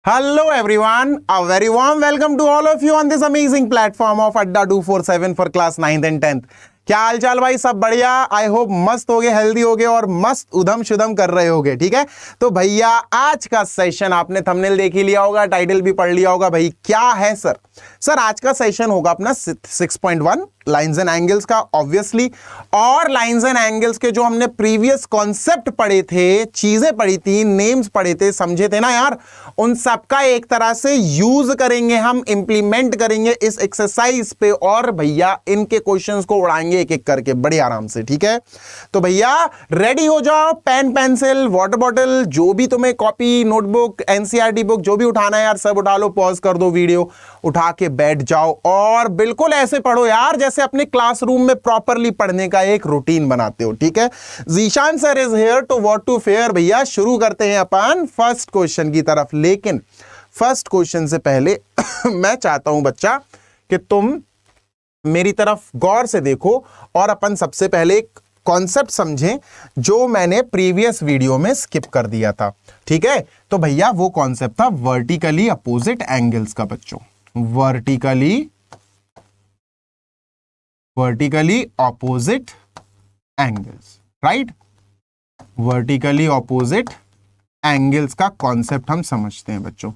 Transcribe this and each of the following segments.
Hello everyone, a very warm welcome to all of you on this amazing platform of Adda 247 for class 9th and 10th. क्या हाल चाल भाई, सब बढ़िया? I hope मस्त होगे, healthy होगे और मस्त उधम शुधम कर रहे होगे। ठीक है, तो भैया आज का सेशन आपने थंबनेल देख ही लिया होगा, टाइटल भी पढ़ लिया होगा। भाई क्या है सर आज का सेशन होगा अपना 6.1 लाइंस एंड एंगल्स का ऑब्वियसली, और लाइंस एंड एंगल्स के जो हमने प्रीवियस कॉन्सेप्ट पढ़े थे, चीजें पढ़ी थी, नेम्स पढ़े थे, समझे थे ना यार, उन सबका एक तरह से यूज करेंगे, हम इंप्लीमेंट करेंगे इस एक्सरसाइज पे, और भैया इनके क्वेश्चंस को उड़ाएंगे एक एक करके बड़े आराम से। ठीक है, तो भैया रेडी हो जाओ, पेन पेंसिल वाटर बॉटल जो भी तुम्हें, कॉपी नोटबुक एनसीईआरटी बुक जो भी उठाना है यार सब उठा लो, पॉज कर दो वीडियो, उठा के बैठ जाओ और बिल्कुल ऐसे पढ़ो यार जैसे अपने क्लासरूम में प्रॉपरली पढ़ने का एक रूटीन बनाते हो। ठीक है, Zeeshan sir is here to what to fair. भैया शुरू करते हैं अपन फर्स्ट क्वेश्चन की तरफ, लेकिन फर्स्ट क्वेश्चन से पहले मैं चाहता हूं बच्चा कि तुम मेरी तरफ गौर से देखो और अपन सबसे पहले एक कॉन्सेप्ट समझें जो मैंने प्रीवियस वीडियो में स्किप कर दिया था। ठीक है, तो भैया वो कॉन्सेप्ट था वर्टिकली अपोजिट एंगल्स का। बच्चों vertically opposite angles, right, vertically opposite angles का कॉन्सेप्ट हम समझते हैं बच्चों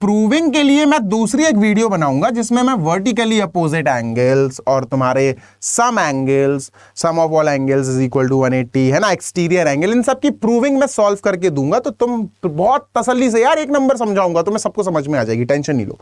प्रूविंग के लिए मैं दूसरी एक वीडियो बनाऊंगा जिसमें मैं वर्टिकली अपोजिट एंगल्स और तुम्हारे sum angles, sum of all angles is equal to 180 है ना, एक्सटीरियर एंगल, इन सब की प्रूविंग मैं सॉल्व करके दूंगा, तो तुम बहुत तसल्ली से यार एक नंबर समझाऊंगा, तुम्हें सबको समझ में आ जाएगी, टेंशन नहीं लो।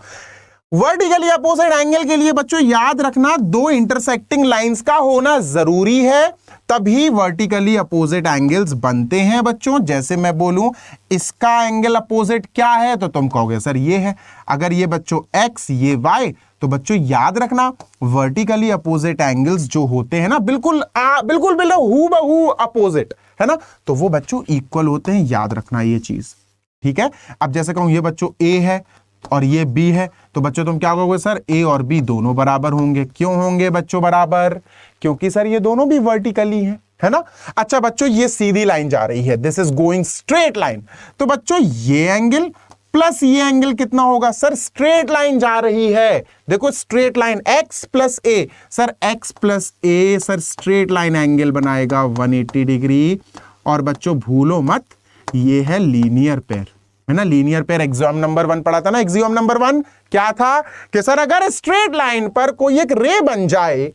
वर्टिकली अपोजिट एंगल के लिए बच्चों याद रखना दो इंटरसेक्टिंग लाइंस का होना जरूरी है, तभी वर्टिकली अपोजिट एंगल्स बनते हैं बच्चों। जैसे मैं बोलूं इसका एंगल अपोजिट क्या है तो तुम कहोगे सर ये है, अगर ये बच्चों x ये y, तो बच्चों याद रखना वर्टिकली अपोजिट एंगल्स जो होते हैं ना बिल्कुल हूबहू अपोजिट है ना, तो वो बच्चों इक्वल होते हैं, याद रखना ये चीज। ठीक है, अब जैसे कहूं ये बच्चों a है और ये b है, तो बच्चों तुम क्या कहोगे सर a और b दोनों बराबर होंगे। क्यों होंगे बच्चों बराबर? क्योंकि सर ये दोनों भी वर्टिकली हैं, है ना। अच्छा बच्चों ये सीधी लाइन जा रही है, this is going straight line, तो बच्चों ये एंगल प्लस ये एंगल कितना होगा सर? स्ट्रेट लाइन जा रही है, देखो straight line x plus a, sir x plus a sir straight line angle बनाएगा 180 डिग्री, और बच्चों भूलो मत ये है लीनियर पेयर, है ना। लीनियर पेयर एग्जाम नंबर 1 पढ़ा था ना, एग्जाम नंबर 1 क्या था कि सर अगर स्ट्रेट लाइन पर कोई एक रे बन जाए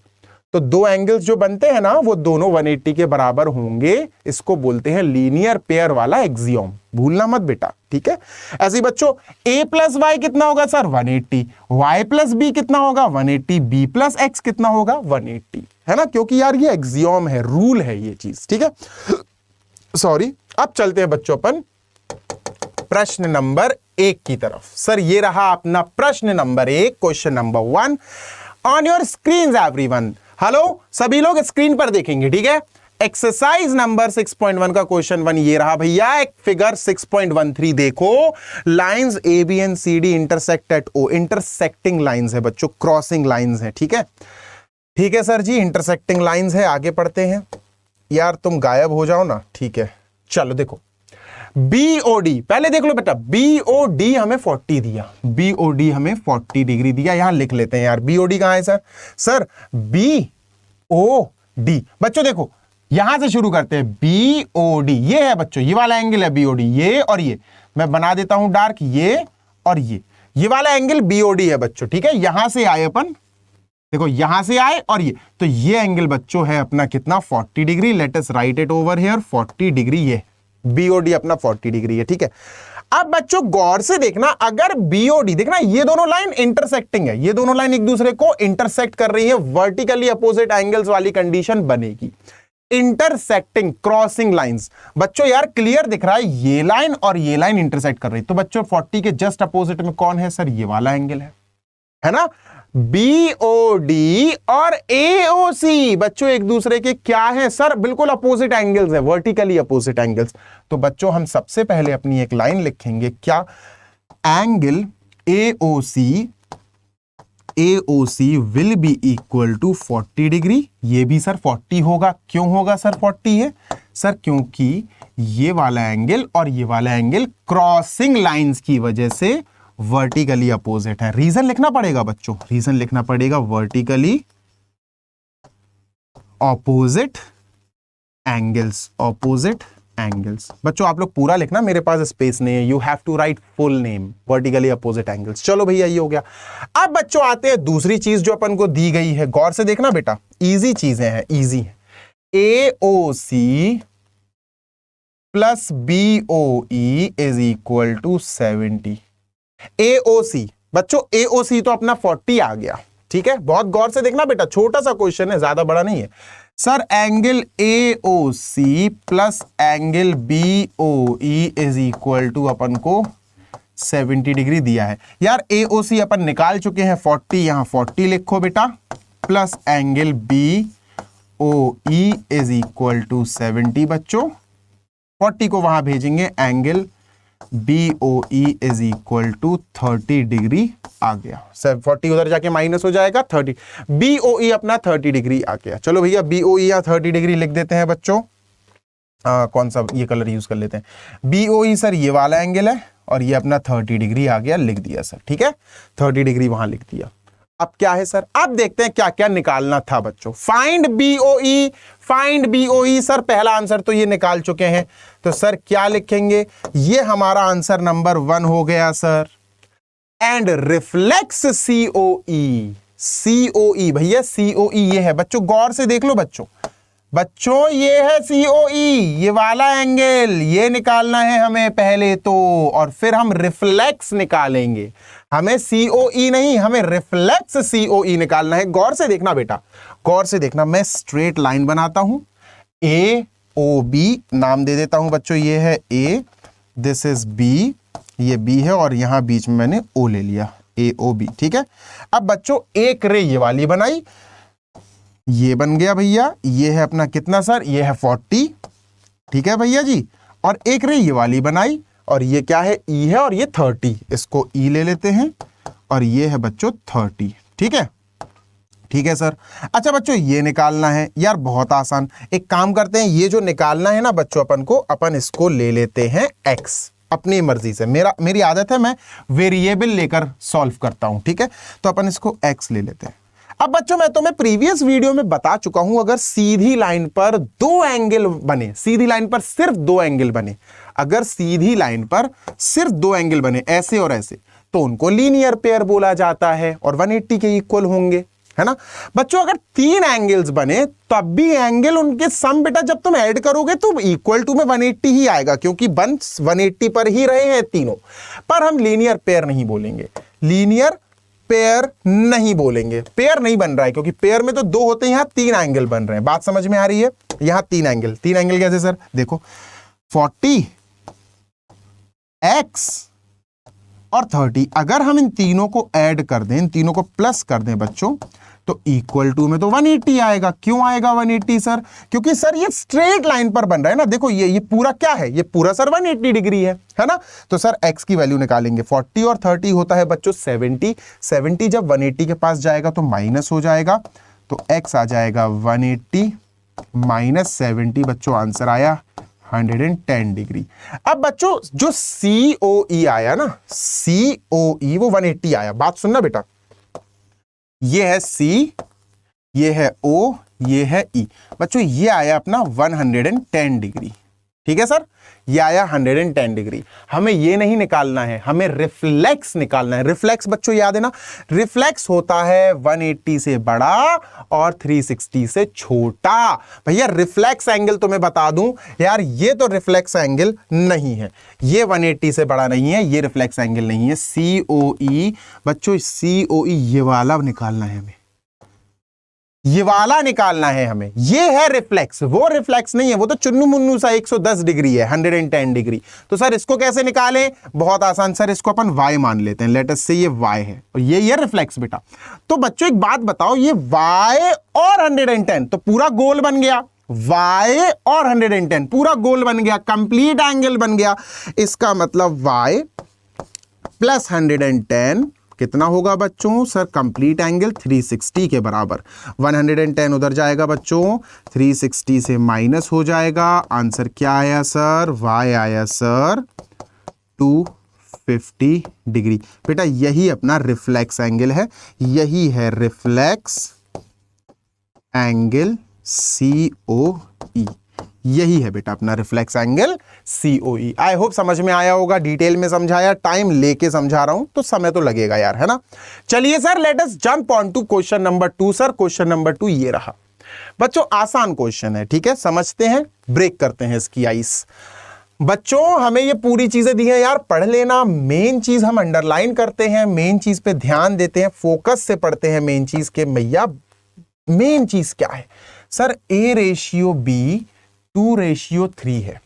तो दो एंगल्स जो बनते हैं ना वो दोनों 180 के बराबर होंगे, इसको बोलते हैं लीनियर पेयर वाला एक्सियोम, भूलना मत बेटा। ठीक है, ऐसे बच्चों a प्लस वाई कितना होगा सर? 180, y प्लस बी कितना होगा? 180, b प्लस x कितना होगा? 180, है ना, क्योंकि यार ये एक्सियोम है, रूल है ये चीज। ठीक है, सॉरी, अब चलते हैं बच्चों अपन प्रश्न नंबर 1 की तरफ। सर ये रहा अपना प्रश्न number 1, question number 1 on your screen everyone. Hello, सभी लोग स्क्रीन पर देखेंगे। ठीक है, एक्सरसाइज नंबर 6.1 का क्वेश्चन 1 ये रहा भैया, एक फिगर 6.13 देखो, lines A B and C D intersect at O, intersecting lines है बच्चों, क्रॉसिंग लाइंस है। ठीक है सर जी, इंटरसेक्टिंग लाइंस है, आगे पढ़ते हैं। यार तुम गायब हो जाओ ना, ठीक है, चलो देखो BOD पहले देख लो बेटा, BOD हमें 40 दिया, BOD हमें 40 डिग्री दिया, यहां लिख लेते हैं यार BOD कहां है सर? सर BOD बच्चों देखो यहां से शुरू करते हैं, BOD ये है बच्चों, ये वाला एंगल है BOD, ये और ये मैं बना देता हूं डार्क, ये और ये वाला एंगल BOD है बच्चों। ठीक है, यहां से आए अपन, देखो यहां से आए और ये, तो ये एंगल बच्चों है अपना कितना? 40 degree, let us right it over here, 40 degree, ये BOD अपना 40 डिग्री है। ठीक है, अब बच्चों गौर से देखना, अगर BOD देखना ये दोनों लाइन इंटरसेक्टिंग है, ये दोनों लाइन एक दूसरे को इंटरसेक्ट कर रही है, वर्टिकली अपोजिट एंगल्स वाली कंडीशन बनेगी। इंटरसेक्टिंग क्रॉसिंग लाइंस बच्चों यार क्लियर दिख रहा है, ये लाइन और ये लाइन इंटरसेक्ट कर रही है, तो बच्चों 40 के जस्ट अपोजिट में कौन है सर? ये वाला एंगल है ना। BOD और AOC बच्चों एक दूसरे के क्या है सर? बिल्कुल अपोजिट एंगल्स है, वर्टिकली अपोजिट एंगल्स। तो बच्चों हम सबसे पहले अपनी एक लाइन लिखेंगे, क्या? Angle AOC will be equal to 40 degree, ये भी सर 40 होगा। क्यों होगा सर 40 है? सर क्योंकि ये वाला एंगल और ये वाला एंगल क्रॉसिंग लाइंस की वजह से वर्टिकली अपोजिट है। रीजन लिखना पड़ेगा बच्चों, रीजन लिखना पड़ेगा, vertically opposite angles, opposite angles. बच्चों आप लोग पूरा लिखना, मेरे पास स्पेस नहीं है, you have to write full name, vertically opposite angles. चलो भैया ये हो गया। अब बच्चों आते हैं दूसरी चीज जो अपन को दी गई है, गौर से देखना बेटा, इजी चीजें हैं, इजी है। AOC plus BOE is equal to 70। AOC बच्चों, AOC तो अपना 40 आ गया, ठीक है, बहुत गौर से देखना बेटा, छोटा सा क्वेश्चन है, ज्यादा बड़ा नहीं है। Sir angle AOC plus angle BOE is equal to अपन को 70 डिग्री दिया है। यार AOC अपन निकाल चुके हैं 40, यहां 40 लिखो बेटा, plus angle BOE is equal to 70। बच्चों 40 को वहां भेजेंगे, angle BOE is equal to 30 degree आ गया। 40 उधर जाके माइनस हो जाएगा, 30 BOE अपना 30 डिग्री आ गया। चलो भैया BOE या 30 डिग्री लिख देते हैं बच्चों। कौन सा ये कलर यूज कर लेते हैं। BOE सर ये वाला एंगल है और ये अपना 30 डिग्री आ गया, लिख दिया सर, ठीक है, 30 डिग्री वहां लिख दिया। अब क्या है सर, अब देखते हैं क्या क्या निकालना था बच्चों। Find BOE, find BOE। Sir पहला आंसर तो ये निकाल चुके हैं, तो सर क्या लिखेंगे, ये हमारा आंसर नंबर 1 हो गया sir. And reflex COE, COE भैया COE ये है बच्चों, गौर से देख लो बच्चों, बच्चों ये है COE, ये वाला एंगल, ये निकालना है हमें पहले तो, और फिर हम रिफ्लेक्स निकालेंगे। हमें COE नहीं, हमें रिफ्लेक्स COE निकालना है। गौर से देखना बेटा, गौर से देखना, मैं स्ट्रेट लाइन बनाता हूं, AOB नाम दे देता हूं बच्चों, ये है A, दिस इज B, ये B है और यहां बीच में मैंने O ले लिया, AOB, ठीक है। अब बच्चों एक रे ये वाली बनाई, ये बन गया भैया, ये है अपना कितना सर, ये है 40, ठीक है भैया जी, और एक रे ये वाली बनाई, और ये क्या है, E है, और ये 30, इसको E ले लेते हैं, और ये है बच्चों 30, ठीक है, ठीक है सर। अच्छा बच्चों ये निकालना है, यार बहुत आसान, एक काम करते हैं, ये जो निकालना है ना बच्चों अपन को, अपन इसको ले लेते हैं X, अपनी मर्जी से, मेरी आदत है, मैं वेरिएबल लेकर सॉल्व करता हूं, ठीक है, तो अपन इसको X ले लेते हैं। अब बच्चों मैं तुम्हें प्रीवियस वीडियो में बता चुका हूं, अगर सीधी लाइन पर 2 एंगल बने, सीधी लाइन पर सिर्फ 2 एंगल बने, अगर सीधी लाइन पर सिर्फ 2 एंगल बने, ऐसे और ऐसे, तो उनको लीनियर पेयर बोला जाता है और 180 के इक्वल होंगे, है ना बच्चों। अगर 3 एंगल्स बने तब भी एंगल उनके सम बेटा जब तुम ऐड करोगे तो इक्वल टू में 180 ही आएगा, क्योंकि बन 180 पर ही रहे हैं तीनों। पर हम लीनियर पेयर नहीं बोलेंगे, लीनियर पेयर नहीं बोलेंगे, पेयर नहीं बन रहा है, क्योंकि पेयर में तो 2 होते हैं, यहां 3 एंगल बन रहे हैं। बात समझ में आ रही है, यहां 3 एंगल, 3 एंगल कैसे सर, देखो 40 X और 30, अगर हम इन तीनों को ऐड कर दें, इन तीनों को प्लस कर दें बच्चों, तो इक्वल टू में तो 180 आएगा। क्यों आएगा 180 सर, क्योंकि सर ये स्ट्रेट लाइन पर बन रहा है ना, देखो ये पूरा क्या है, ये पूरा सर 180 डिग्री है ना। तो सर X की वैल्यू निकालेंगे, 40 और 30 होता है बच्चों 70, 70 जब 180 के पास जाएगा तो माइनस हो जाएगा, तो X आ जाएगा 180 माइनस 70, बच्चों आंसर आया 110 डिग्री। अब बच्चों जो COE आया ना, COE वो 180 आया, बात सुनना बेटा, ये है C, ये है O, ये है E, बच्चों ये आया अपना 110 डिग्री, ठीक है सर, ये आया 110 डिग्री। हमें ये नहीं निकालना है, हमें रिफ्लेक्स निकालना है। रिफ्लेक्स बच्चों याद है ना, रिफ्लेक्स होता है 180 से बड़ा और 360 से छोटा। भैया रिफ्लेक्स एंगल तो मैं बता दूं यार, ये तो रिफ्लेक्स एंगल नहीं है, ये 180 से बड़ा नहीं है, ये रिफ्लेक्स एंगल नहीं है। COE बच्चों, COE ये वाला निकालना है हमें, ये वाला निकालना है हमें, ये है रिफ्लेक्स, वो रिफ्लेक्स नहीं है, वो तो चुन्नू मुन्नू सा 110 डिग्री है, 110 डिग्री। तो सर इसको कैसे निकालें, बहुत आसान सर, इसको अपन y मान लेते हैं, लेट अस से ये y है और ये रिफ्लेक्स बेटा। तो बच्चों एक बात बताओ, ये y और 110 तो पूरा गोल बन गया, y और 110 पूरा गोल बन गया, कंप्लीट एंगल बन गया। इसका मतलब y प्लस 110 कितना होगा बच्चों सर, कंप्लीट एंगल 360 के बराबर। 110 उधर जाएगा बच्चों, 360 से माइनस हो जाएगा। आंसर क्या आया सर, वाई आया सर 250 डिग्री। बेटा यही अपना रिफ्लेक्स एंगल है, यही है रिफ्लेक्स एंगल COE, यही है बेटा अपना reflex angle COE। I hope समझ में आया होगा, डिटेल में समझाया, टाइम लेके समझा रहा हूं तो समय तो लगेगा यार, है ना। चलिए sir let us jump on to question number 2। Sir question number 2 ये रहा बच्चों, आसान क्वेश्चन है, ठीक है, समझते हैं, ब्रेक करते हैं इसकी आइस। बच्चों हमें ये पूरी चीजें दी हैं यार, पढ़ लेना, मेन चीज हम अंडरलाइन करते हैं, मेन चीज पे ध्यान देते हैं, फोकस से पढ़ते हैं मेन चीज के। भैया मेन चीज क्या है सर, A/B 2/3 है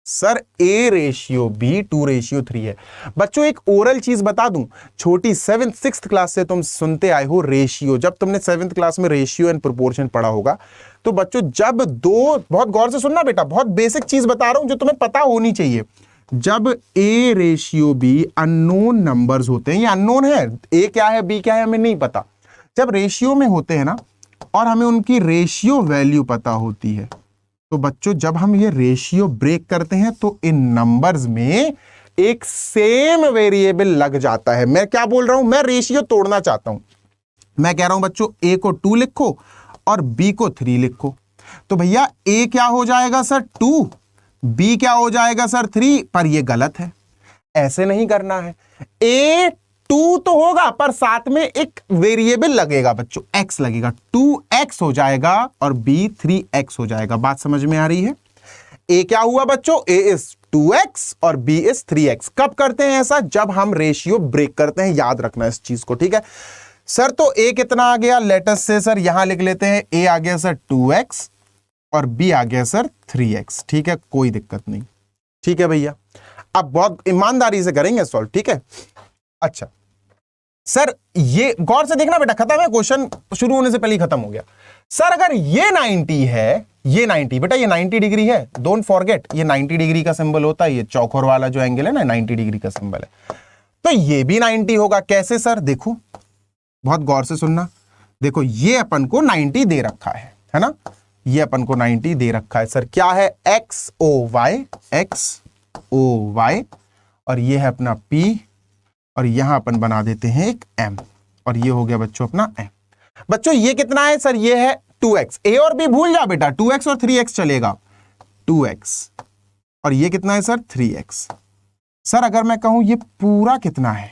सर, A/B 2/3 है। बच्चों एक ओरल चीज बता दूं, छोटी 7th 6th क्लास से तुम सुनते आए हो रेशियो। जब तुमने 7th क्लास में रेशियो एंड प्रोपोर्शन पढ़ा होगा, तो बच्चों जब दो, बहुत गौर से सुनना बेटा, बहुत बेसिक चीज बता रहा हूं जो तुम्हें पता होनी चाहिए। जब A/B अननोन नंबर्स होते हैं, ये अननोन है, A क्या है B क्या है हमें नहीं पता, जब रेशियो में होते हैं ना और हमें उनकी रेशियो वैल्यू पता होती है, तो बच्चों जब हम ये रेशियो ब्रेक करते हैं तो इन नंबर्स में एक सेम वेरिएबल लग जाता है। मैं क्या बोल रहा हूं, मैं रेशियो तोड़ना चाहता हूं, मैं कह रहा हूं बच्चों A को 2 लिखो और B को 3 लिखो। तो भैया A क्या हो जाएगा सर 2, B क्या हो जाएगा सर 3, पर ये गलत है, ऐसे नहीं करना है। A 2 तो होगा पर साथ में एक वेरिएबल लगेगा बच्चों, x लगेगा, 2x हो जाएगा और B 3x हो जाएगा। बात समझ में आ रही है। A क्या हुआ बच्चों, A इज 2x और B इज 3x। कब करते हैं ऐसा, जब हम रेशियो ब्रेक करते हैं, याद रखना इस चीज को, ठीक है सर। तो A कितना आ गया, लेटस से सर यहां लिख लेते हैं, A आ गया सर 2x और B आ गया सर 3x, ठीक है, कोई दिक्कत नहीं, ठीक है भैया। अब बहुत ईमानदारी से करेंगे सॉल्व, ठीक है। अच्छा सर ये गौर से देखना बेटा, खत्म है क्वेश्चन, शुरू होने से पहले ही खत्म हो गया। सर अगर ये 90 है, ये 90 बेटा, ये 90 डिग्री है, डोंट फॉरगेट, ये 90 डिग्री का सिंबल होता है, ये चौकोर वाला जो एंगल है ना 90 डिग्री का सिंबल है, तो ये भी 90 होगा। कैसे सर, देखो बहुत गौर से सुनना, देखो ये अपन को 90 दे रखा है ना, ये अपन को 90 दे रखा है सर, क्या है XOY, और ये है अपना P, और यहां अपन बना देते हैं एक M, और ये हो गया बच्चों अपना M। बच्चों ये कितना है सर, ये है 2x, A और B भूल जा बेटा, 2x और 3x चलेगा, 2x, और ये कितना है सर 3x। सर अगर मैं कहूं ये पूरा कितना है,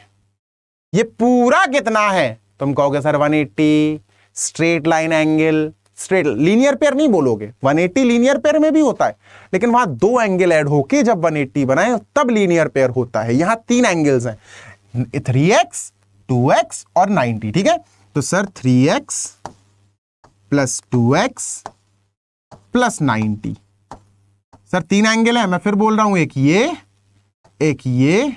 ये पूरा कितना है, तुम कहोगे sir 180, straight line angle, straight linear pair नहीं बोलोगे, 180 लीनियर पेयर में भी होता है, लेकिन वहां दो एंगल ऐड होके जब 180 बनाए तब लीनियर पेयर होता है। यहां 3 एंगल्स हैं, 3x, 2x और 90, ठीक है। तो sir 3x plus 2x plus 90, sir 3 angle है, मैं फिर बोल रहा हूं, एक ये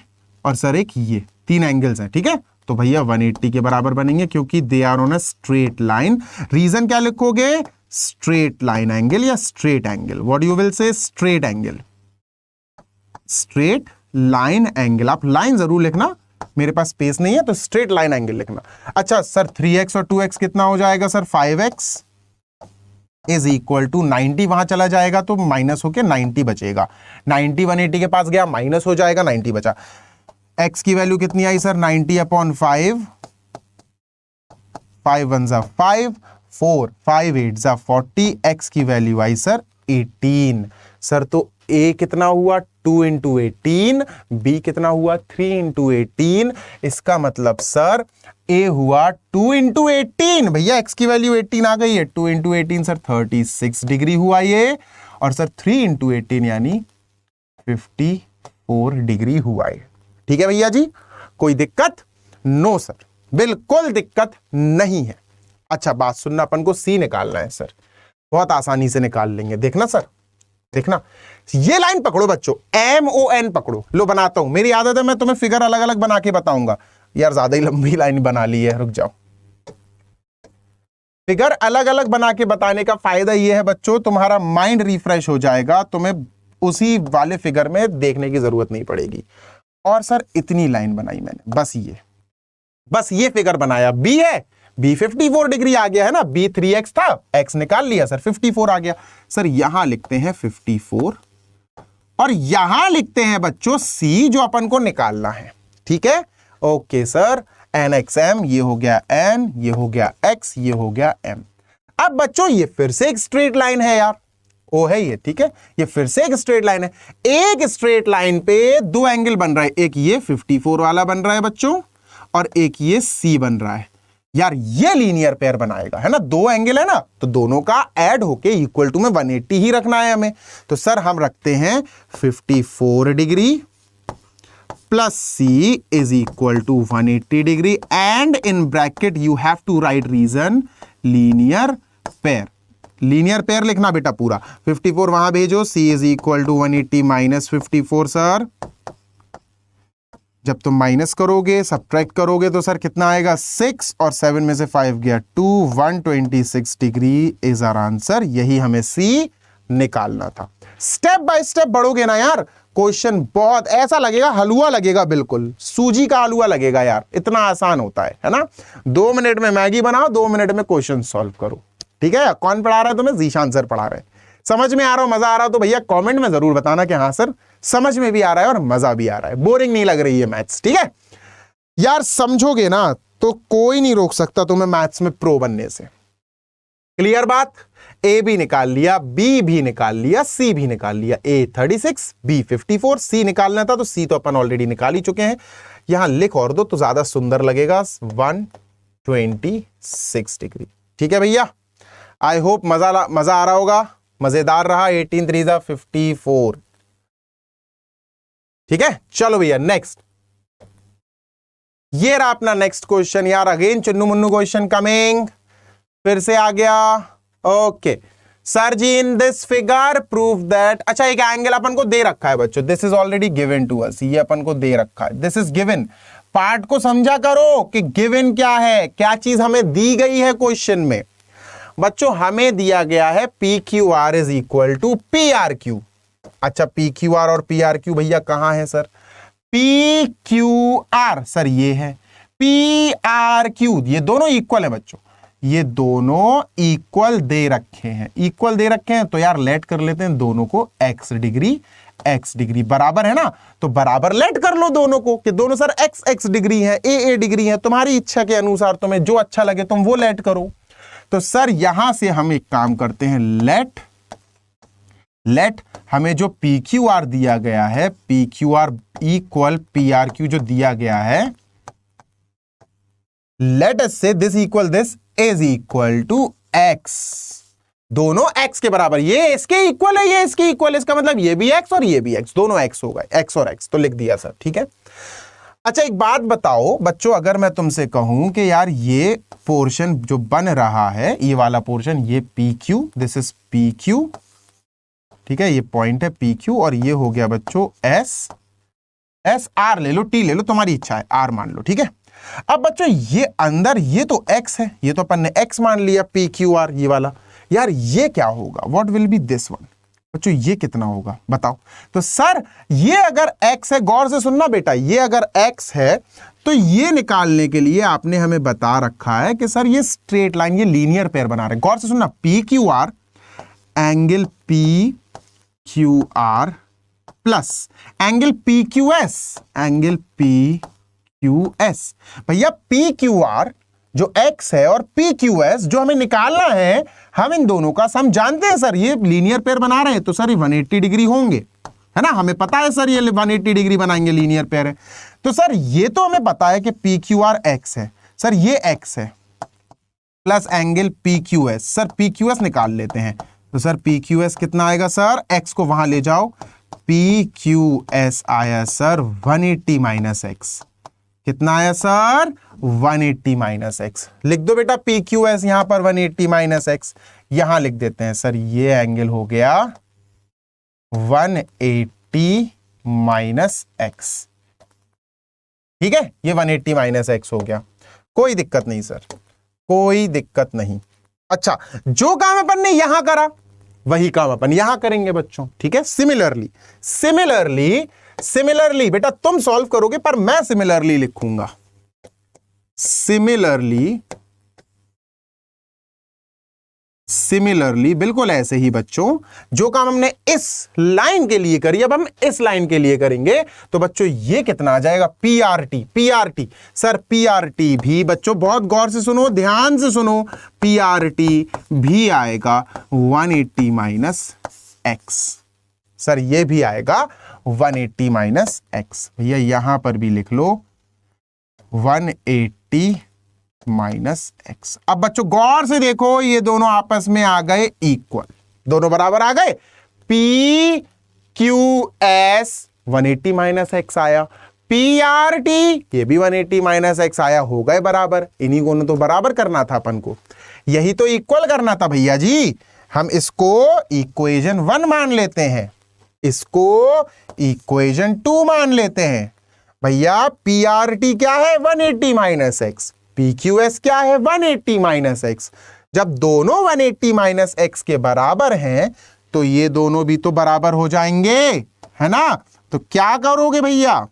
और सर एक ये, 3 एंगल्स हैं, ठीक है। तो भैया 180 के बराबर बनेंगे क्योंकि they are on a straight line. Reason क्या लिखोगे, स्ट्रेट लाइन एंगल या straight angle, what you will say, straight angle, straight line angle. आप लाइन जरूर लिखना, मेरे पास स्पेस नहीं है तो स्ट्रेट लाइन एंगल लिखना। अच्छा सर 3x और 2x कितना हो जाएगा sir, 5x is equal to 90, वहां चला जाएगा तो माइनस होके 90 बचेगा, 90 180 के पास गया माइनस हो जाएगा, 90 बचा। x की वैल्यू कितनी आई सर, 90/5, 5 1 जा 5, 4 5 8 जा 40, x की वैल्यू आई सर 18। सर तो A कितना हुआ 2 × 18, B कितना हुआ 3 × 18, इसका मतलब सर A हुआ 2 × 18, भैया x की वैल्यू 18 आ गई है, 2 × 18 सर 36 डिग्री हुआ ये, और सर 3 × 18 यानी 54 डिग्री हुआ है, ठीक है भैया जी। कोई दिक्कत, नो सर, बिल्कुल दिक्कत नहीं है। अच्छा बात सुनना, अपन को C निकालना है सर, बहुत आसानी से निकाल लेंगे, देखना सर, देखना ये लाइन पकड़ो बच्चों, MON पकड़ो, लो बनाता हूं, मेरी आदत है मैं तुम्हें फिगर अलग अलग बना के बताऊंगा। यार ज्यादा ही लंबी लाइन बना ली है, रुक जाओ। फिगर अलग अलग बना के बताने का फायदा यह है बच्चों, तुम्हारा माइंड रिफ्रेश हो जाएगा, तुम्हें उसी वाले फिगर में देखने की जरूरत नहीं पड़ेगी। और सर इतनी लाइन बनाई मैंने, बस ये बस ये फिगर बनाया, बी है, बी 54 डिग्री आ गया है ना, बी 3x था, x निकाल लिया सर, 54 आ गया सर। यहां लिखते हैं 54 और यहां लिखते हैं बच्चों c जो अपन को निकालना है, ठीक है। ओके सर, nxm, ये हो गया n, ये हो गया x, ये हो गया m। अब बच्चों ये फिर से एक स्ट्रेट लाइन है यार, ओ है ये, ठीक है, ये फिर से एक स्ट्रेट लाइन है। एक स्ट्रेट लाइन पे दो एंगल बन रहा है, एक ये 54 वाला बन रहा है बच्चों और एक ये C बन रहा है। यार ये लीनियर पेयर बनाएगा, है ना, दो एंगल है ना, तो दोनों का ऐड होके इक्वल टू में 180 ही रखना है हमें। तो सर हम रखते हैं 54 degree plus C is equal to 180 degree and in bracket you have to write reason linear pair. Linear pair लिखना बेटा पूरा, 54 वहां भेजो, C is equal to 180 minus 54 sir. जब तुम माइनस करोगे, सब्ट्रैक्ट करोगे तो सर कितना आएगा 6 और 7 में से 5 गया 2, 126 डिग्री इज आवर आंसर। यही हमें C निकालना था। स्टेप बाय स्टेप बढ़ोगे ना यार, क्वेश्चन बहुत ऐसा लगेगा, हलवा लगेगा, बिल्कुल सूजी का हलवा लगेगा यार, इतना आसान होता है ना। 2 मिनट में मैगी बनाओ, 2 मिनट में क्वेश्चन सॉल्व करो, ठीक है। कौन पढ़ा रहा है तुम्हें? जीशान सर पढ़ा रहे हैं। समझ में आ रहा हो, मजा आ रहा हो तो भैया कमेंट में जरूर बताना कि हाँ सर समझ में भी आ रहा है और मजा भी आ रहा है, बोरिंग नहीं लग रही है मैथ्स, ठीक है यार। समझोगे ना तो कोई नहीं रोक सकता तुम्हें मैथ्स में प्रो बनने से। क्लियर बात? ए भी निकाल लिया, बी भी निकाल लिया, सी भी निकाल लिया। ए 36, बी 54, सी निकालना था तो सी तो अपन ऑलरेडी निकाल ही चुके हैं। यहां लिख और दो तो ज्यादा सुंदर लगेगा, 126 डिग्री, ठीक है भैया। आई होप मजा आ रहा होगा, मजेदार रहा। 18 3 54, ठीक है। चलो भैया नेक्स्ट, ये रहा अपना नेक्स्ट क्वेश्चन यार। अगेन चुन्नू मुन्नू क्वेश्चन कमिंग, फिर से आ गया। Okay sir ji, in this figure prove that, अच्छा एक एंगल अपन को दे रखा है बच्चों, this is already given to us, ये अपन को दे रखा है, दिस इज गिवन। पार्ट को समझा करो कि गिवन क्या है, क्या चीज हमें दी गई है क्वेश्चन में। बच्चों हमें दिया गया है P Q R is equal to P R Q. अच्छा पी क्यू आर और पी आर क्यू भैया कहां है sir? P Q R sir ये है, पी आर क्यू ये दोनों इक्वल है बच्चों, ये दोनों इक्वल दे रखे हैं, इक्वल दे रखे हैं तो यार लेट कर लेते हैं दोनों को x डिग्री बराबर है ना, तो बराबर लेट कर लो दोनों को कि दोनों सर x डिग्री है, a डिग्री है, तुम्हारी इच्छा के अनुसार तुम्हें जो अच्छा लगे तुम वो लेट करो। तो सर यहां से हम एक काम करते हैं, लेट हमें जो पी क्यू आर दिया गया है, P Q R equal P R Q जो दिया गया है, let us say this equal this is equal to x, दोनों x के बराबर, ये इसके इक्वल है, ये इसके इक्वल है, इसका मतलब ये भी x और ये भी x, दोनों x हो गए, x और x तो लिख दिया सर, ठीक है। अच्छा एक बात बताओ बच्चों, अगर मैं तुमसे कहूं कि यार ये पोर्शन जो बन रहा है, ये वाला पोर्शन, ये P Q, this is P Q, ठीक है, ये पॉइंट है पी क्यू और ये हो गया बच्चों एस आर ले लो, टी ले लो, तुम्हारी इच्छा है, आर मान लो, ठीक है। अब बच्चों ये अंदर ये तो x है, ये तो अपन ने x मान लिया, पी क्यू आर ये वाला, यार ये क्या होगा, what will be this one बच्चों, ये कितना होगा बताओ। तो सर ये अगर x है, गौर से सुनना बेटा, ये अगर x है तो ये निकालने के लिए आपने हमें बता रखा है कि सर ये स्ट्रेट लाइन, ये लीनियर पेयर बना रहे हैं। गौर से सुनना, P Q R angle P Q are plus angle P Q S, angle P Q S. भैया पी क्यू आर जो x है और पी क्यू एस जो हमें निकालना है, हम इन दोनों का सम जानते हैं सर, ये लीनियर पेयर बना रहे हैं तो सर ये 180 डिग्री होंगे, है ना, हमें पता है सर ये 180 डिग्री बनाएंगे, लीनियर पेयर है। तो सर ये तो हमें पता है कि पी क्यू आर x है, सर ये x है plus angle P Q S, sir P Q S निकाल लेते हैं। तो सर पी क्यू एस कितना आएगा सर, x को वहां ले जाओ, पी क्यू एस आया सर 180 माइनस एक्स, कितना आया सर 180 माइनस एक्स। लिख दो बेटा पी क्यू एस यहां पर 180 माइनस एक्स, यहां लिख देते हैं सर ये एंगल हो गया 180 माइनस एक्स, ठीक है, ये 180 माइनस एक्स हो गया, कोई दिक्कत नहीं सर, कोई दिक्कत नहीं। अच्छा जो काम अपन ने यहां करा वही काम अपन यहां करेंगे बच्चों, ठीक है। सिमिलरली बेटा तुम सॉल्व करोगे पर मैं सिमिलरली लिखूंगा, सिमिलरली बिल्कुल ऐसे ही बच्चों, जो काम हमने इस लाइन के लिए करी अब हम इस लाइन के लिए करेंगे। तो बच्चों ये कितना आ जाएगा, पीआरटी सर, पीआरटी भी बच्चों बहुत गौर से सुनो, ध्यान से सुनो, पीआरटी भी आएगा 180 माइनस एक्स। सर ये भी आएगा 180 माइनस एक्स। भैया यहां पर भी लिख लो 180 माइनस एक्स। अब बच्चों गौर से देखो, ये दोनों आपस में आ गए इक्वल, दोनों बराबर आ गए। P Q S 180 minus x आया, पी आर टी ये भी 180 माइनस एक्स आया, हो गए बराबर। इन्हीं को तो बराबर करना था अपन को, यही तो इक्वल करना था भैया जी। हम इसको इक्वेशन 1 मान लेते हैं, इसको इक्वेशन 2 मान लेते हैं। भैया पी आर टी क्या है, 180 minus x, P Q S क्या है, 180 माइनस एक्स। जब दोनों 180 माइनस एक्स के बराबर हैं तो ये दोनों भी तो बराबर हो जाएंगे, है ना। तो क्या करोगे भैया,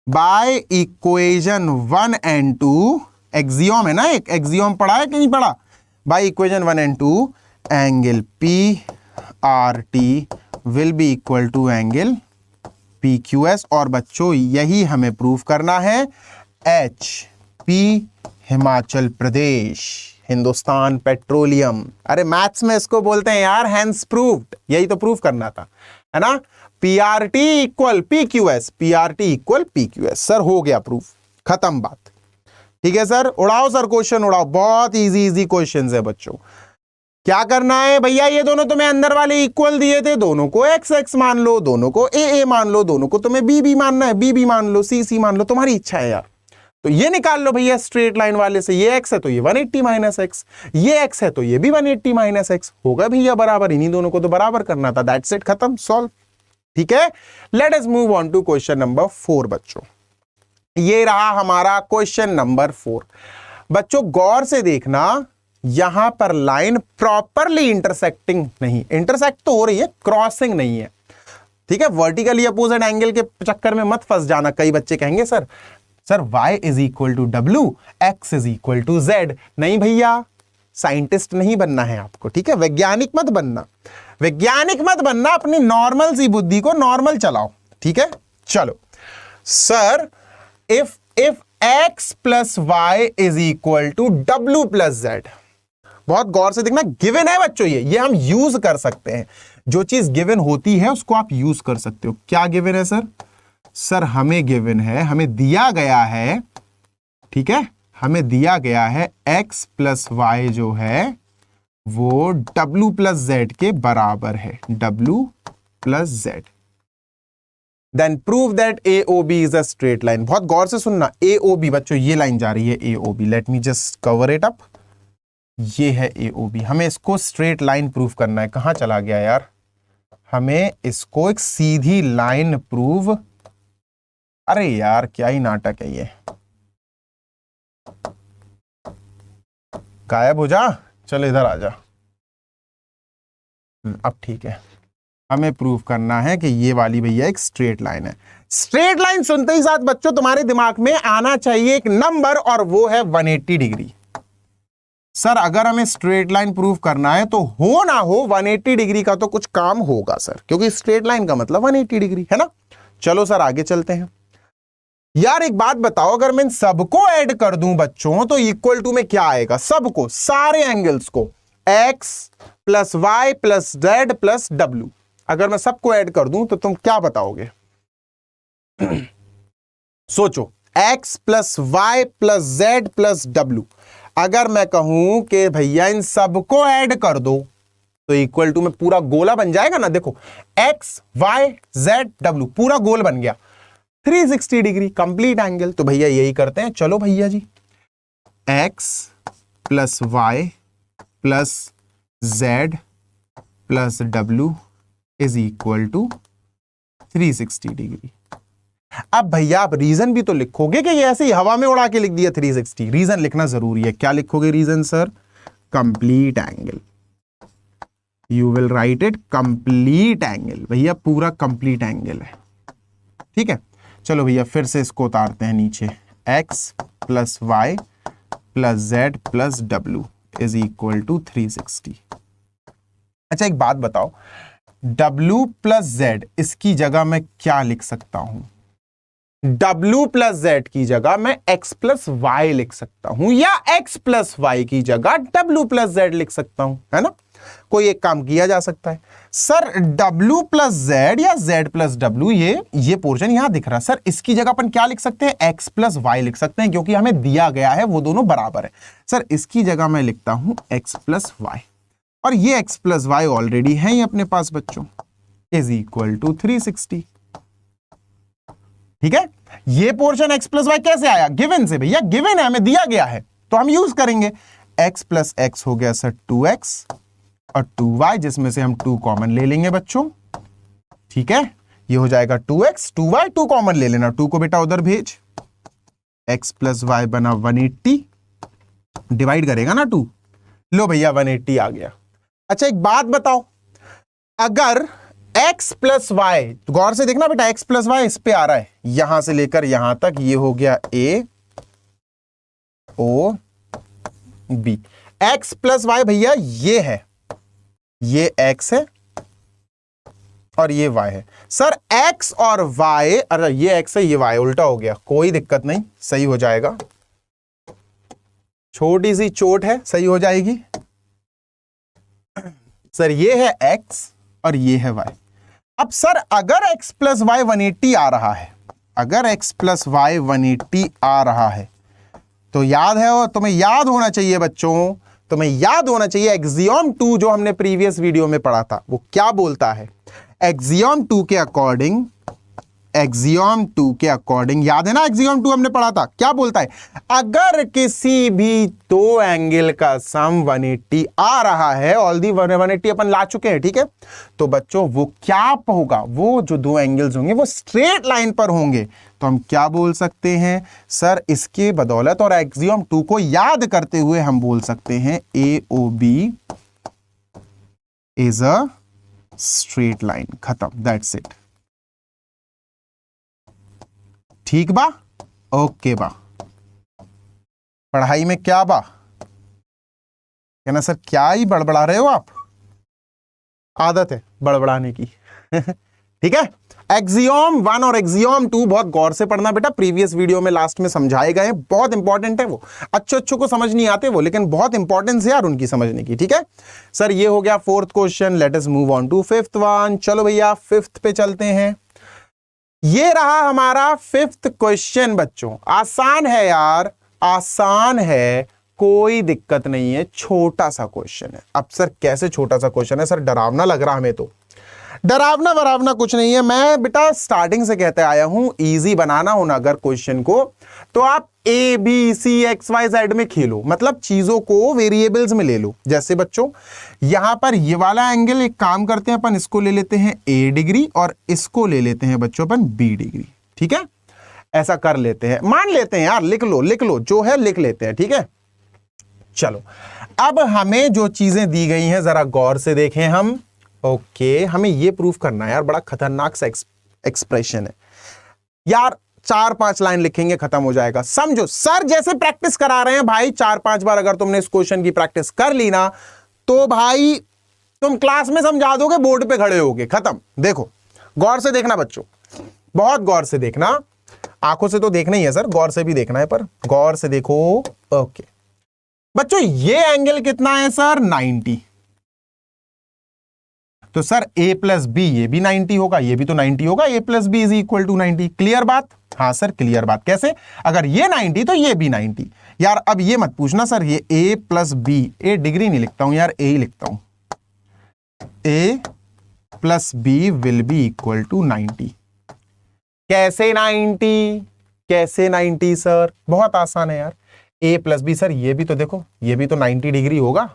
बाय इक्वेशन 1 एंड 2, एक्सियोम है ना, एक एक्सियोम पढ़ा है कि नहीं पढ़ा, by equation 1 and 2 angle P R T will be equal to angle P Q S. और बच्चों यही हमें प्रूफ करना है, एच पी हिमाचल प्रदेश, हिंदुस्तान पेट्रोलियम। अरे मैथ्स में इसको बोलते हैं यार हैंस प्रूव्ड, यही तो प्रूफ करना था, है ना। P R T equal P Q S, P R T equal P Q S. Sir हो गया प्रूफ, खत्म बात। ठीक है सर, उड़ाओ सर क्वेश्चन उड़ाओ, बहुत इजी क्वेश्चन है बच्चों। क्या करना है भैया, ये दोनों तुम्हें अंदर वाले इक्वल दिए थे, दोनों को एक्स एक्स मान लो, दोनों को ए मान लो, दोनों को तुम्हें बी बी मानना है, बी बी मान लो, सी सी मान लो, तुम्हारी इच्छा है यार। तो ये निकाल लो भैया स्ट्रेट लाइन वाले से, ये एक्स है तो ये 180 माइनस एक्स, ये एक्स है तो ये भी 180 माइनस एक्स, होगा भैया बराबर। इन्हीं दोनों को तो बराबर करना था, दैट्स इट, खत्म, सॉल्व। ठीक है, let us move on to question number 4 बच्चों। ये रहा हमारा क्वेश्चन नंबर 4। बच्चों गौर से देखना, यहां पर लाइन प्रॉपरली इंटरसेक्टिंग नहीं, इंटरसेक्ट तो हो रही है, क्रॉसिंग नहीं है। ठीक है, वर्टिकली अपोजिट एंगल के चक्कर में मत फंस जाना। कई बच्चे कहेंगे sir y is equal to W, X is equal to Z. नहीं भैया, साइंटिस्ट नहीं बनना है आपको, ठीक है, वैज्ञानिक मत बनना, वैज्ञानिक मत बनना, अपनी नॉर्मल सी बुद्धि को नॉर्मल चलाओ। ठीक है, चलो sir, if x plus Y is equal to W plus Z. बहुत गौर से देखना, गिवन है बच्चों, ये हम यूज कर सकते हैं। जो चीज गिवन होती है उसको आप यूज कर सकते हो। क्या गिवन है सर? सर हमें गिवन है, हमें दिया गया है, ठीक है, हमें दिया गया है x प्लस वाई जो है वो w प्लस z के बराबर है, w plus z। Then prove that AOB is a straight line. बहुत गौर से सुनना, AOB बच्चों ये लाइन जा रही है AOB, let me just cover it up. ये है AOB, हमें इसको स्ट्रेट लाइन प्रूव करना है। कहां चला गया यार, हमें इसको एक सीधी लाइन प्रूव, अरे यार क्या ही नाटक है ये, गायब हो जा, चल इधर आ जा। अब ठीक है, हमें प्रूव करना है कि ये वाली भैया एक स्ट्रेट लाइन है। स्ट्रेट लाइन सुनते ही साथ बच्चों तुम्हारे दिमाग में आना चाहिए एक नंबर, और वो है 180 डिग्री। सर अगर हमें स्ट्रेट लाइन प्रूव करना है तो हो ना हो 180 डिग्री का तो कुछ काम होगा सर, क्योंकि स्ट्रेट लाइन का मतलब 180 डिग्री है ना। चलो सर आगे चलते हैं। यार एक बात बताओ, अगर मैं इन सबको ऐड कर दूं बच्चों तो इक्वल टू में क्या आएगा? सबको, सारे एंगल्स को, x plus Y plus Z plus W, अगर मैं सबको ऐड कर दूं तो तुम क्या बताओगे? सोचो, x plus Y plus Z plus W, अगर मैं कहूं कि भैया इन सबको ऐड कर दो तो इक्वल टू में पूरा गोला बन जाएगा ना। देखो x y z w पूरा गोल बन गया, 360 डिग्री कंप्लीट एंगल। तो भैया यही करते हैं, चलो भैया ji, x plus Y plus Z plus W is equal to 360 degree. अब भैया आप रीजन भी तो लिखोगे कि ये ऐसे ही हवा में उड़ा के लिख दिया 360? रीजन लिखना जरूरी है। क्या लिखोगे reason sir? Complete angle, you will write it complete angle. भैया पूरा कंप्लीट एंगल है, ठीक है। चलो भैया फिर से इसको उतारते हैं नीचे, X plus Y plus Z plus W is equal to 360। अच्छा एक बात बताओ, W प्लस जेड इसकी जगह मैं क्या लिख सकता हूं? W प्लस जेड की जगह मैं x प्लस वाई लिख सकता हूं, या x प्लस वाई की जगह W प्लस जेड लिख सकता हूं, है ना? कोई एक काम किया जा सकता है। सर W प्लस जेड या Z प्लस W, ये पोर्शन यहां दिख रहा है सर, इसकी जगह अपन क्या लिख सकते हैं? x प्लस वाई लिख सकते हैं, क्योंकि हमें दिया गया है वो दोनों बराबर है। सर इसकी जगह मैं लिखता हूं x प्लस वाई, और ये x प्लस वाई ऑलरेडी है ही अपने पास बच्चों, इज इक्वल टू 360। ठीक है, ये पोर्शन x प्लस वाई कैसे आया? गिवन से भैया, गिवन है, हमें दिया गया है तो हम यूज करेंगे। x प्लस एक्स हो गया सर 2x और 2y, जिसमें से हम 2 कॉमन ले लेंगे बच्चों। ठीक है, ये हो जाएगा 2x 2y, 2 कॉमन ले लेना, 2 को बेटा उधर भेज। x प्लस वाई बना 180, डिवाइड करेगा ना 2, लो भैया 180 आ गया। अच्छा एक बात बताओ, अगर x प्लस वाई, गौर से देखना बेटा, x प्लस वाई इस पे आ रहा है, यहां से लेकर यहां तक, ये हो गया A O B। x plus Y भैया ये है, ये x है और ये y है। सर x और y, अरे ये x है ये y, उल्टा हो गया, कोई दिक्कत नहीं, सही हो जाएगा। छोटी सी चोट है, सही हो जाएगी। सर ये है x और ये है y। अब सर अगर x प्लस वाई 180 आ रहा है, अगर x प्लस वाई 180 आ रहा है, तो याद है, और तुम्हें याद होना चाहिए बच्चों, तुम्हें याद होना चाहिए एक्सियम 2 जो हमने प्रीवियस वीडियो में पढ़ा था, वो क्या बोलता है? एक्सियम 2 के अकॉर्डिंग, एक्सियम 2 के अकॉर्डिंग, याद है ना एक्सियम 2 हमने पढ़ा था, क्या बोलता है? अगर किसी भी दो एंगल का सम 180 आ रहा है, ऑलरेडी 180 अपन ला चुके हैं, ठीक है, तो बच्चों वो क्या होगा? वो जो दो एंगल्स होंगे वो स्ट्रेट लाइन पर होंगे, तो हम क्या बोल सकते हैं? सर इसके बदौलत और एक्सियम 2 को याद करते हुए हम बोल सकते हैं AOB is a straight line, खत्म, दैट्स इट। ठीक बा, ओके बा। पढ़ाई में क्या बा? कहना सर क्या ही बड़बड़ा रहे हो आप, आदत है बड़बड़ाने की। ठीक है, एक्सियम 1 और एक्सियम 2 बहुत गौर से पढ़ना बेटा, प्रीवियस वीडियो में लास्ट में समझाए गए, बहुत इंपॉर्टेंट है वो, अच्छों को समझ नहीं आते वो, लेकिन बहुत इंपॉर्टेंस है यार उनकी समझने की। ठीक है सर, ये हो गया 4th question, let us move on to 5th one. चलो भैया 5th पे चलते हैं। ये रहा हमारा 5th क्वेश्चन बच्चों, आसान है यार, आसान है, कोई दिक्कत नहीं है, छोटा सा क्वेश्चन है। अब सर कैसे छोटा सा क्वेश्चन है? सर डरावना लग रहा हमें तो। डरावना वरावना कुछ नहीं है, मैं बेटा स्टार्टिंग से कहते आया हूं, इजी बनाना हो ना अगर क्वेश्चन को, तो आप A B C X Y Z में खेलो, मतलब चीजों को वेरिएबल्स में ले लो। जैसे बच्चों यहां पर ये वाला एंगल, एक काम करते हैं अपन, इसको ले लेते हैं A डिग्री और इसको ले लेते हैं बच्चों अपन B डिग्री। ठीक है, ऐसा कर लेते हैं, मान लेते हैं यार, लिख लो जो है लिख लेते हैं। ठीक है, चलो अब हमें जो चीजें दी गई हैं जरा गौर से देखें हम। ओके, हमें ये प्रूफ करना है यार, बड़ा खतरनाक सा एक्सप्रेशन है यार, 4-5 लाइन लिखेंगे खत्म हो जाएगा। समझो सर जैसे प्रैक्टिस करा रहे हैं भाई, 4-5 बार अगर तुमने इस क्वेश्चन की प्रैक्टिस कर ली ना, तो भाई तुम क्लास में समझा दोगे, बोर्ड पे खड़े होगे, खत्म। देखो गौर से देखना बच्चों, बहुत गौर से देखना, आंखों से तो देखना ही है सर, गौर से भी देखना है, पर गौर से देखो। ओके बच्चों, ये एंगल कितना है सर? 90। तो सर A प्लस बी, ये भी 90 होगा, ये भी तो 90 होगा, A plus B is equal to 90। Clear बात? हाँ सर क्लियर बात। कैसे? अगर ये 90 तो ये भी 90। यार अब ये मत पूछना सर, ये A plus B, A degree नहीं लिखता हूं यार, A ही लिखता हूं, A plus B will be equal to 90। कैसे 90? कैसे 90 सर? बहुत आसान है यार, A प्लस बी, सर ये भी तो देखो, ये भी तो 90 डिग्री होगा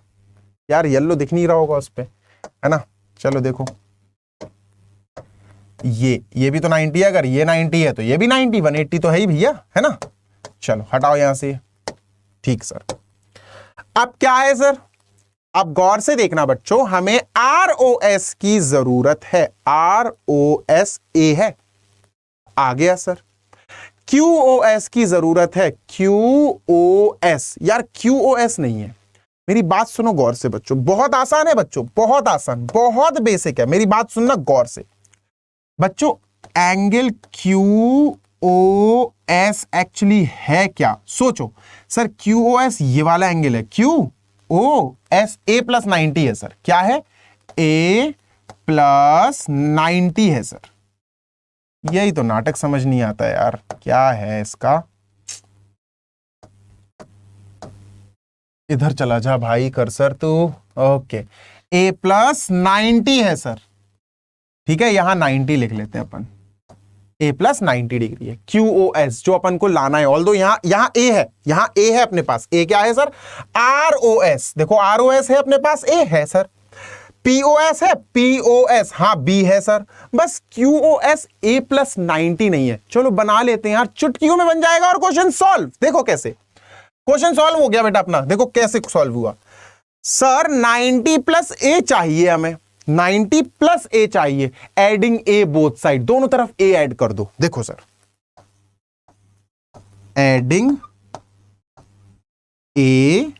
यार, येलो दिख नहीं रहा होगा उस पे, है ना? चलो देखो, ये भी तो 90 है, अगर ये 90 है तो ये भी 90, 180 तो है ही भैया, है ना? चलो हटाओ यहां से। ठीक सर, अब क्या है सर? अब गौर से देखना बच्चों, हमें ROS की जरूरत है, ROS A है, आ गया सर। QoS की जरूरत है, QoS। यार QoS नहीं है, मेरी बात सुनो गौर से बच्चों, बहुत आसान है बच्चों, बहुत आसान, बहुत बेसिक है, मेरी बात सुनना गौर से बच्चों। एंगल QoS एक्चुअली है क्या? सोचो सर, QoS ये वाला एंगल है, QoS A+90 है सर। क्या है? A+90 है सर। यही तो नाटक समझ नहीं आता यार, क्या है इसका। इधर चला जा भाई कर्सर तू। ओके, A+90 है सर, ठीक है, यहां 90 लिख लेते हैं अपन। A+90 डिग्री है QoS जो अपन को लाना है। ऑल्दो यहां A है, यहां A है अपने पास। A क्या है सर? ROS। देखो ROS है अपने पास, A है सर। POS है, POS हाँ B है सर। बस QoS A+90 नहीं है। चलो बना लेते हैं यार, चुटकियों में बन जाएगा और क्वेश्चन सॉल्व। देखो कैसे क्वेश्चन सॉल्व हो गया बेटा अपना। देखो कैसे सॉल्व हुआ सर। 90+A चाहिए हमें, 90+A चाहिए। एडिंग A बोथ साइड, दोनों तरफ A ऐड कर दो। देखो sir, adding A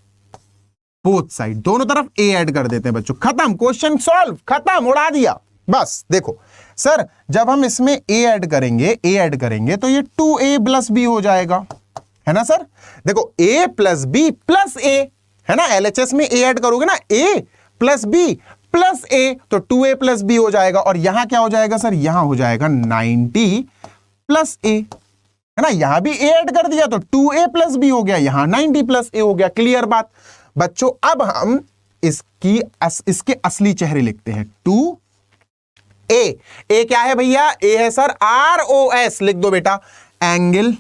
both side, दोनों तरफ A ऐड कर देते हैं बच्चों। खत्म, क्वेश्चन सॉल्व, खत्म, उड़ा दिया। बस देखो सर, जब हम इसमें A ऐड करेंगे तो ये 2A+B हो जाएगा, है ना सर। देखो A+B+A है ना, LHS में A ऐड करोगे ना, A+B+A तो 2A+B हो जाएगा। और यहां क्या हो जाएगा सर? यहां हो जाएगा 90+A, है ना। यहां भी A ऐड कर दिया तो 2A+B हो गया, यहां 90+A हो गया। क्लियर बात बच्चों। अब हम इसके असली चेहरे लिखते हैं। 2A, A क्या है भैया? A है सर ROS। लिख दो बेटा, एंगल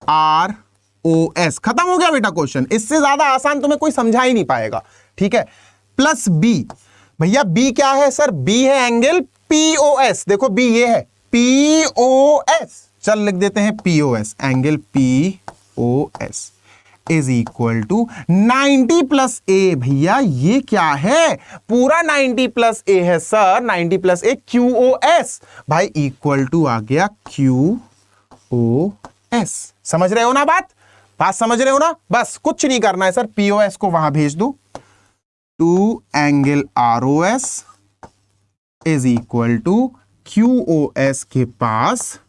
ROS। खत्म हो गया बेटा क्वेश्चन। इससे ज्यादा आसान तुम्हें कोई समझा ही नहीं पाएगा, ठीक है। प्लस B, भैया B क्या है सर? B है एंगल POS। देखो B ये है POS, चल लिख देते हैं POS, angle POS is equal to 90+A। भैया ये क्या है? पूरा 90+A है सर, 90+A QoS भाई इक्वल टू आ गया QoS। समझ रहे हो ना बात समझ रहे हो ना? बस कुछ नहीं करना है सर, POS को वहां भेज दो। 2 angle ROS is equal to QoS के पास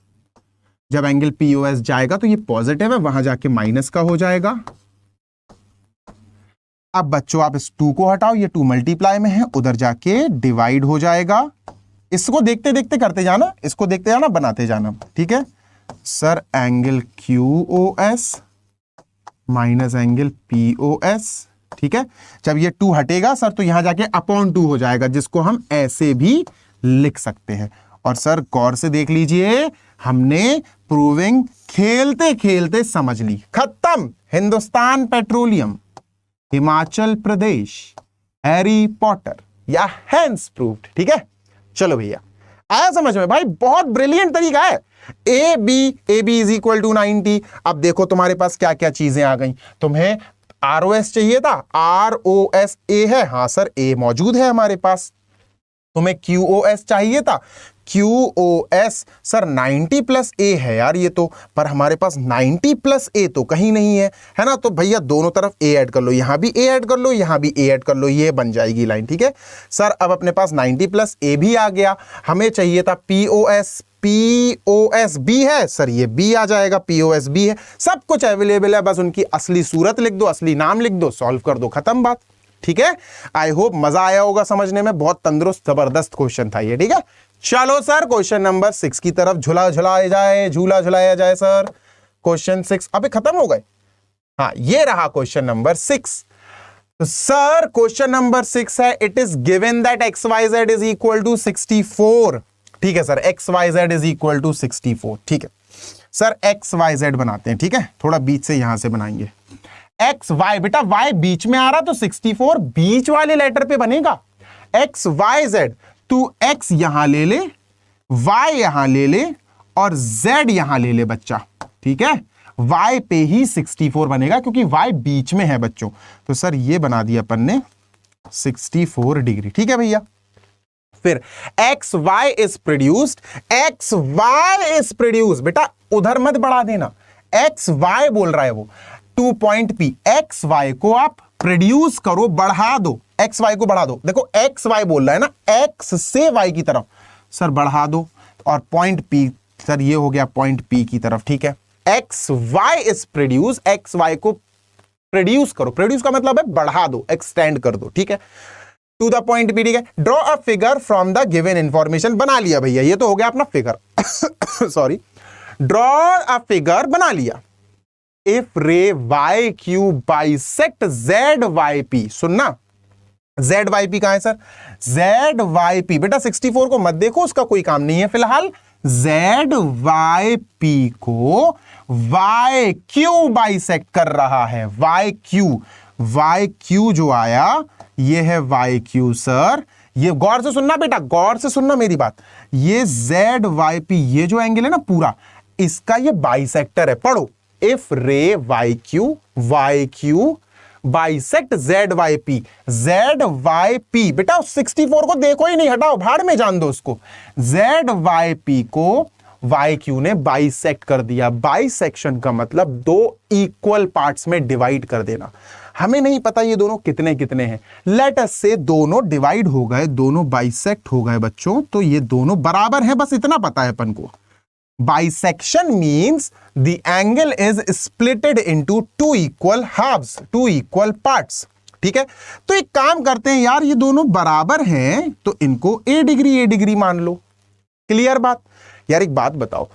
जब एंगल POS जाएगा तो ये पॉजिटिव है, वहां जाके माइनस का हो जाएगा। अब बच्चों आप इस 2 को हटाओ, ये 2 मल्टीप्लाई में है, उधर जाके डिवाइड हो जाएगा। इसको देखते देखते करते जाना, इसको देखते जाना, बनाते जाना, ठीक है sir. Angle QoS minus angle POS, ठीक है। जब ये 2 हटेगा सर तो यहां जाके अपॉन 2 हो जाएगा, जिसको हम ऐसे भी लिख सकते हैं। और सर गौर से देख लीजिए, हमने प्रूविंग खेलते खेलते समझ ली। खत्म। Hindustan petroleum, Himachal Pradesh, Harry Potter या हैंस प्रूव्ड, ठीक है। चलो भैया आया समझ में भाई, बहुत ब्रिलियंट तरीका है। AB is equal to 90। अब देखो तुम्हारे पास क्या क्या चीजें आ गई। तुम्हें ROS चाहिए था, ROS A है, हाँ सर A मौजूद है हमारे पास। तुम्हें QoS चाहिए था, QoS सर 90+A है यार ये तो, पर हमारे पास 90+A तो कहीं नहीं है, है ना। तो भैया दोनों तरफ A ऐड कर लो, यहां भी A ऐड कर लो, यहां भी A ऐड कर लो, ये बन जाएगी लाइन, ठीक है सर। अब अपने पास 90+A भी आ गया। हमें चाहिए था POS B है सर, ये B आ जाएगा, POS B है। सब कुछ अवेलेबल है, बस उनकी असली सूरत लिख दो, असली नाम लिख दो, सॉल्व कर दो, खत्म बात, ठीक है। आई होप मजा आया होगा समझने में, बहुत तंदुरुस्त जबरदस्त क्वेश्चन था ये, ठीक है। चलो सर क्वेश्चन नंबर 6 की तरफ झूला झुलाया जाए सर। क्वेश्चन 6 अबे खत्म हो गए, हाँ ये रहा क्वेश्चन नंबर 6। तो सर क्वेश्चन नंबर 6 है, it is given that XYZ is equal to 64, ठीक है sir. XYZ is equal to 64, ठीक है सर। XYZ बनाते हैं, ठीक है, थोड़ा बीच से यहां से बनाएंगे। XY बेटा Y बीच में आ रहा तो 64 बीच वाले लेटर पे बनेगा। XYZ, तू X यहां ले ले, Y यहां ले ले और Z यहां ले ले बच्चा, ठीक है। Y पे ही 64 बनेगा क्योंकि Y बीच में है बच्चों। तो सर ये बना दिया अपन ने 64 डिग्री, ठीक है भैया। फिर X Y is produced, X Y is produce, बेटा उधर मत बढ़ा देना, एक्स वाई बोल रहा है वो, 2 पॉइंट पी, एक्स वाई को आप प्रोड्यूस करो, बढ़ा दो, एक्स वाई को बढ़ा दो, देखो एक्स वाई बोल रहा है ना, एक्स से वाई की तरफ सर बढ़ा दो, और पॉइंट पी सर ये हो गया पॉइंट पी की तरफ, ठीक है। X Y is produce, X Y को प्रोड्यूस करो, प्रोड्यूस का मतलब है बढ़ा दो, एक्सटेंड कर दो, ठीक है, टू द पॉइंट पी, ठीक है। Draw a figure from the given information, बना लिया भैया, ये तो हो गया अपना figure sorry, draw a figure बना लिया। If ray Y Q bisect Z Y P, सुनना जेड वाई पी कहां है सर, जेड वाई पी, बेटा 64 को मत देखो, उसका कोई काम नहीं है फिलहाल, जेड वाई पी को वाई क्यू बाइसेक्ट कर रहा है, वाई क्यू जो आया ये है वाई क्यू सर, ये गौर से सुनना बेटा, गौर से सुनना मेरी बात, ये जेड वाई पी ये जो एंगल है ना पूरा, इसका ये बाइसेक्टर है, पढ़ो, if ray Y Q bisect Z Y P, बेटा 64 को देखो ही नहीं, हटाओ भाड़ में जान दो उसको, जेड वाई पी को वाई क्यू ने बाइसेक्ट कर दिया, बाइसेक्शन का मतलब दो इक्वल पार्ट्स में डिवाइड कर देना, हमें नहीं पता ये दोनों कितने कितने हैं, लेट अस से दोनों डिवाइड हो गए, दोनों बाइसेक्ट हो गए बच्चों, तो ये दोनों बराबर हैं, बस इतना पता है अपन को। Bisection means the angle is splitted into two equal halfs, two equal parts, ठीक है। तो एक काम करते हैं यार, ये दोनों बराबर हैं तो इनको ए डिग्री मान लो, क्लियर बात। यार एक बात बताओ,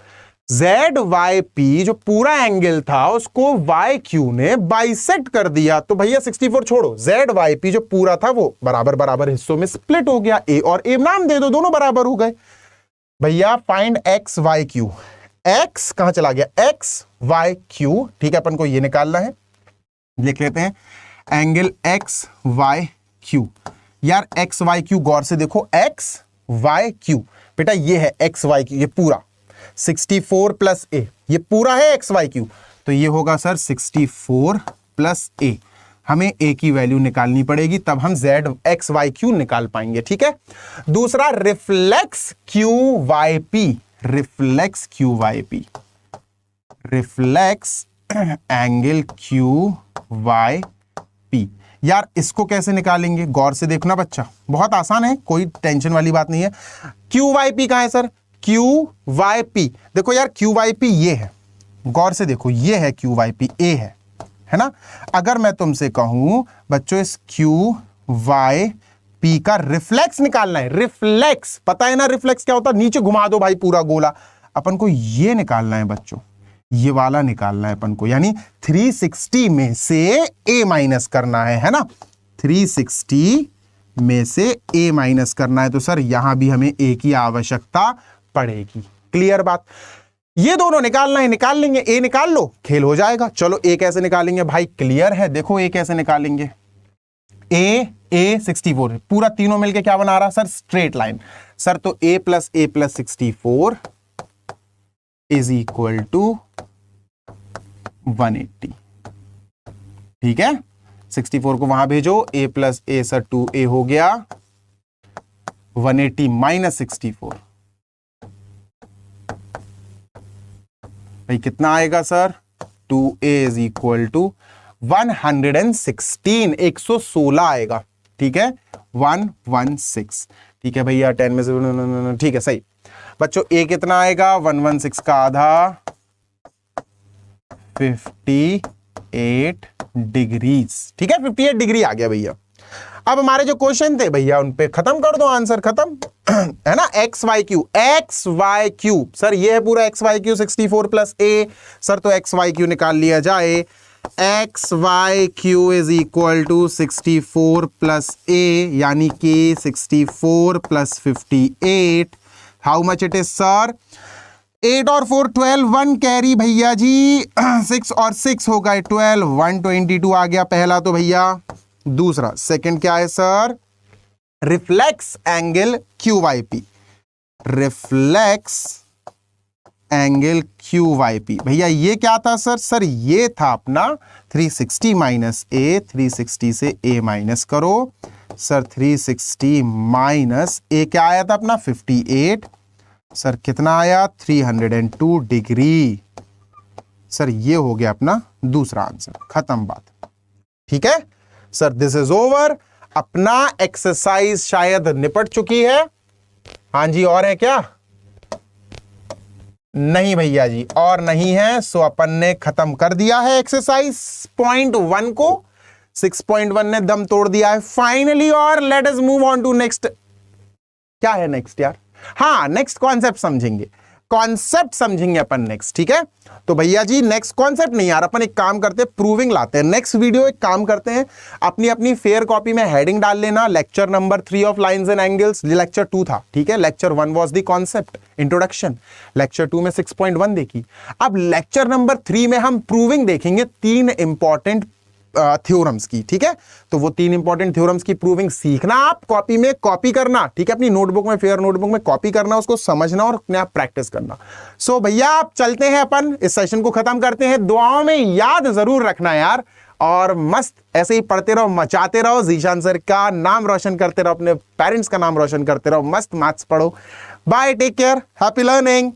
जेड वाई पी जो पूरा एंगल था उसको वाई क्यू ने बाइसेक्ट कर दिया, तो भैया 64 छोड़ो, जेड वाई पी जो पूरा था वो बराबर बराबर हिस्सों में स्प्लिट हो गया, ए और ए नाम दे दो, दोनों बराबर हो गए। भैया find X Y Q, X कहां चला गया, एक्स वाई क्यू, ठीक है, अपन को ये निकालना है, लिख लेते हैं एंगल एक्स वाई क्यू। यार एक्स वाई क्यू गौर से देखो, एक्स वाई क्यू, बेटा ये है एक्स वाई क्यू, ये पूरा 64 प्लस ए, ये पूरा है एक्स वाई क्यू, तो ये होगा सर 64 प्लस ए, हमें ए की वैल्यू निकालनी पड़ेगी, तब हम जेड एक्स वाई क्यू निकाल पाएंगे, ठीक है। दूसरा reflex Q Y P, reflex Q Y P, reflex angle Q Y P, यार इसको कैसे निकालेंगे, गौर से देखना बच्चा, बहुत आसान है, कोई टेंशन वाली बात नहीं है। क्यू वाई पी कहां है सर, क्यू वाई पी, देखो यार क्यू वाई पी ये है, गौर से देखो ये है क्यू वाई पी, ए है ना। अगर मैं तुमसे कहूं बच्चों इस क्यू वाई पी का रिफ्लेक्स निकालना है, रिफ्लेक्स पता है ना रिफ्लेक्स क्या होता है, नीचे घुमा दो भाई पूरा गोला, अपन को ये निकालना है बच्चों, ये वाला निकालना है अपन को, यानी 360 में से ए माइनस करना है ना, 360 में से ए माइनस करना है, तो सर यहां भी हमें ए की आवश्यकता पड़ेगी, क्लियर बात। ये दोनों निकालना है, निकाल लेंगे, ए निकाल लो खेल हो जाएगा। चलो ए कैसे निकालेंगे भाई, क्लियर है, देखो ए कैसे निकालेंगे, ए 64 पूरा तीनों मिलके क्या बना रहा सर, स्ट्रेट लाइन, सर तो a plus 64 is equal to 180, ठीक है, 64 को वहां भेजो, a प्लस ए सर 2a हो गया, 180 माइनस 64 भाई कितना आएगा sir, 2a is equal to 116, 116 आएगा, ठीक है, 116, ठीक है भैया 10 में से, ठीक है सही बच्चों। a कितना आएगा, 116 का आधा 58 डिग्रीज, ठीक है, 58 डिग्री आ गया भैया। अब हमारे जो क्वेश्चन थे भैया उन पे खत्म कर दो, आंसर खत्म है ना। एक्स वाई क्यू सर ये है पूरा एक्स वाई क्यू 64 प्लस ए, सर तो एक्स वाई क्यू निकाल लिया जाए, X Y Q is equal to 64 plus ए, यानी कि 64 plus 58, how much it is sir, 8 और 4 12, 1 कैरी भैया जी, 6 और 6 हो गए 12, 122 आ गया पहला तो भैया। दूसरा सेकंड क्या है sir, reflex angle Q Y P, reflex angle Q Y P, भैया ये क्या था सर, सर ये था अपना 360 माइनस ए, 360 से ए माइनस करो, सर 360 माइनस ए क्या आया था अपना 58, सर कितना आया 302 डिग्री। सर ये हो गया अपना दूसरा आंसर, खत्म बात। ठीक है सर, दिस इज ओवर। अपना एक्सरसाइज शायद निपट चुकी है। हाँ जी, और है क्या? नहीं भैया जी, और नहीं है। सो अपन ने खत्म कर दिया है एक्सरसाइज पॉइंट 1 को। 6.1 ने दम तोड़ दिया है फाइनली। और let us move on to next. क्या है नेक्स्ट यार? हाँ, नेक्स्ट कॉन्सेप्ट समझेंगे, कॉन्सेप्ट समझेंगे अपन नेक्स्ट। ठीक है, तो भैया जी नेक्स्ट कॉन्सेप्ट नहीं यार, अपन एक काम करते हैं, प्रूविंग लाते हैं। नेक्स्ट वीडियो एक काम करते हैं, अपनी अपनी फेयर कॉपी में हेडिंग डाल लेना, lecture number 3 of lines and angles. Lecture 2 था, ठीक है। Lecture 1 was the concept introduction. Lecture 2 में 6.1 देखी। अब लेक्चर नंबर 3 में हम प्रूविंग देखेंगे 3 इंपॉर्टेंट थ्योरम्स की। ठीक है, तो वो 3 इंपॉर्टेंट थ्योरम्स की प्रूविंग सीखना, आप कॉपी में कॉपी करना। ठीक है, अपनी नोटबुक में, फेयर नोटबुक में कॉपी करना, उसको समझना और अपने आप प्रैक्टिस करना। सो भैया आप चलते हैं, अपन इस सेशन को खत्म करते हैं। दुआओं में याद जरूर रखना यार, और मस्त ऐसे ही पढ़ते रहो, मचाते रहो, जीशान सर का नाम रोशन करते रहो, अपने पेरेंट्स का नाम रोशन करते रहो, मस्त मैथ्स पढ़ो। Bye, take care, happy learning.